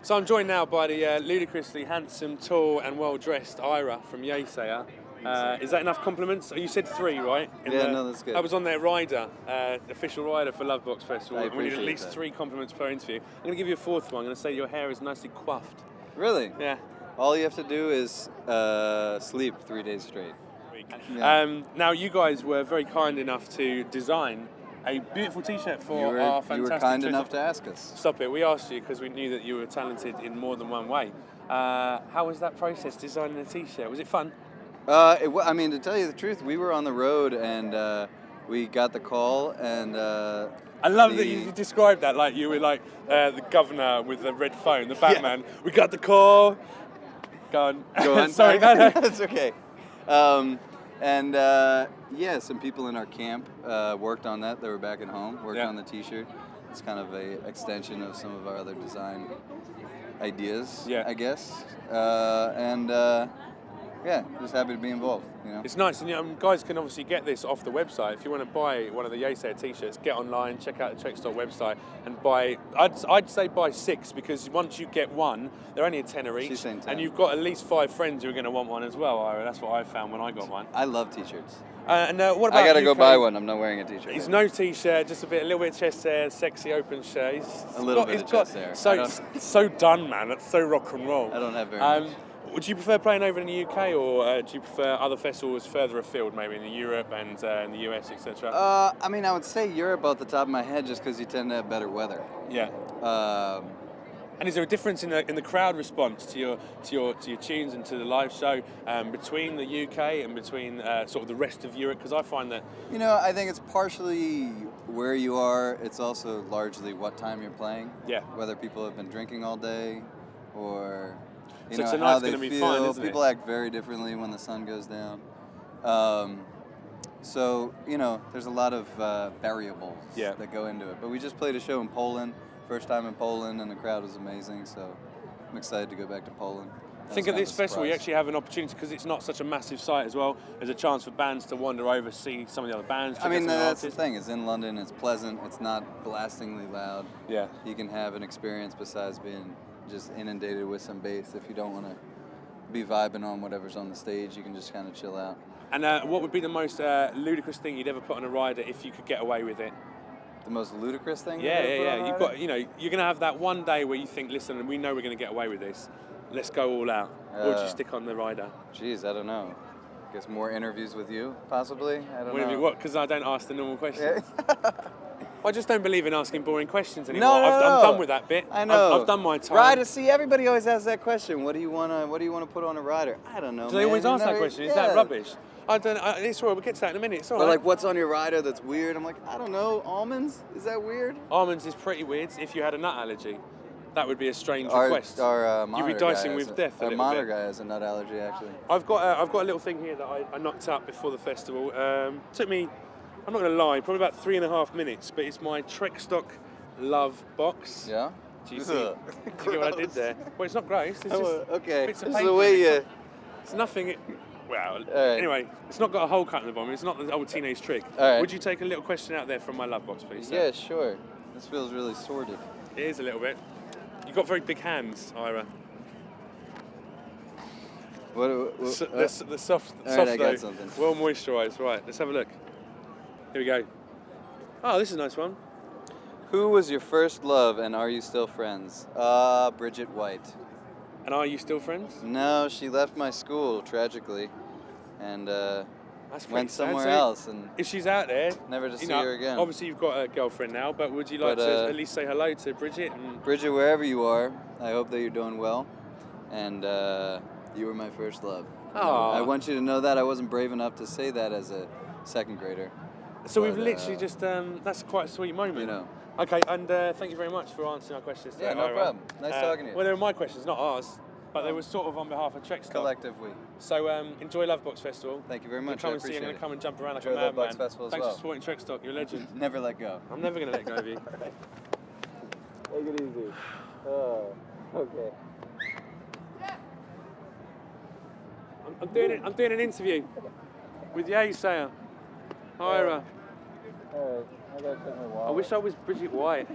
So I'm joined now by the ludicrously handsome, tall and well-dressed Ira from Yeasayer. Is that enough compliments? You said 3, right? No, that's good. I was on their rider, official rider for Lovebox Festival. I and we need at appreciate least that. 3 compliments per interview. I'm going to give you a 4th one. I'm going to say your hair is nicely coiffed. Really? Yeah. All you have to do is sleep 3 days straight. Yeah. Now, you guys were very kind enough to design a beautiful T-shirt for our fantastic. You were kind enough to ask us. Stop it. We asked you because we knew that you were talented in more than one way. How was that process, designing a T-shirt? Was it fun? I mean, to tell you the truth, we were on the road and we got the call and... I love that you described that like you were like the governor with the red phone, the Batman. Yeah. We got the call. Go on. Go on. Sorry, no. That's okay. Some people in our camp worked on that. They were back at home, worked on the T-shirt. It's kind of a extension of some of our other design ideas, I guess. Just happy to be involved. You know? It's nice, and guys can obviously get this off the website. If you want to buy one of the Yeasayer T-shirts, get online, check out the Trekstock website, and buy. I'd say buy 6 because once you get one, they're only a tenner each, She's saying 10. And you've got at least 5 friends who are going to want one as well. Ira. That's what I found when I got one. I love T-shirts. What about I gotta UK? go buy one. I'm not wearing a T-shirt. He's no T-shirt, just a little bit of chest hair, sexy open shirt. A little bit of chest hair. So done, man. That's so rock and roll. I don't have very much. Would you prefer playing over in the UK, or do you prefer other festivals further afield, maybe in Europe and in the US, etc.? I mean, I would say Europe off the top of my head, just because you tend to have better weather. Yeah. And is there a difference in the crowd response to your tunes and to the live show between the UK and between sort of the rest of Europe? Because I find that I think it's partially where you are. It's also largely what time you're playing. Yeah. Whether people have been drinking all day, or so tonight's how they gonna be feel. fun, isn't People it? act very differently when the sun goes down. There's a lot of variables that go into it. But we just played a show in Poland. First time in Poland, and the crowd was amazing, so I'm excited to go back to Poland. I think at this festival you actually have an opportunity, because it's not such a massive site as well. There's a chance for bands to wander over, see some of the other bands. I mean, that's the thing. It's in London. It's pleasant. It's not blastingly loud. Yeah. You can have an experience besides being just inundated with some bass. If you don't want to be vibing on whatever's on the stage, you can just kind of chill out. And what would be the most ludicrous thing you'd ever put on a rider if you could get away with it? The most ludicrous thing? Yeah. You've got, you're going to have that one day where you think, listen, we know we're going to get away with this. Let's go all out. Or would you stick on the rider? Geez, I don't know. I guess more interviews with you, possibly? I don't know. What? Because I don't ask the normal questions. I just don't believe in asking boring questions anymore. No. I'm done with that bit. I know. I've done my time. Rider, see, everybody always asks that question. What do you want to put on a rider? I don't know. Do they always ask that question? Is that rubbish? I don't. It's all right. We'll get to that in a minute. It's all right. But like, what's on your rider that's weird? I'm like, I don't know. Almonds? Is that weird? Almonds is pretty weird. If you had a nut allergy, that would be a strange request. You'd be dicing with death. Our monitor guy has a nut allergy, actually. I've got a little thing here that I knocked up before the festival. Took me, I'm not going to lie, probably about 3.5 minutes. But it's my Trekstock Love box. Yeah. Do you see what I did there? Well, it's not gross. It's just okay. Bits of This is paper. the way you. It's nothing. Well, right. Anyway, it's not got a hole cut in the bottom. It's not the old teenage trick. All right. Would you take a little question out there from my love box, please? Yeah, sure. This feels really sordid. It is a little bit. You've got very big hands, Ira. The soft right, I got though, something. well moisturised. Right, let's have a look. Here we go. Oh, this is a nice one. Who was your first love, and are you still friends? Bridget White. And are you still friends? No, she left my school, tragically, and went somewhere sad. else. And if she's out there, never to see her again. Obviously, you've got a girlfriend now, but would you like to at least say hello to Bridget? Bridget, wherever you are, I hope that you're doing well, and you were my first love. Oh. I want you to know that I wasn't brave enough to say that as a second grader. So we've literally just, that's quite a sweet moment. You know. Okay, and thank you very much for answering our questions today. Yeah, no problem. Nice talking to you. Well, they were my questions, not ours, but they were sort of on behalf of Trekstock. Collective we. So enjoy Lovebox Festival. Thank you very much. Come and see you. I'm going to come and jump around like enjoy a madman. Lovebox Festival as Thanks well. for supporting Trekstock. You're a legend. Never let go. I'm never going to let go of you. Take it easy. Oh, okay. I'm doing an interview with Yeasayer. Ira. All right. I gotta check my wallet. I wish I was Bridget White.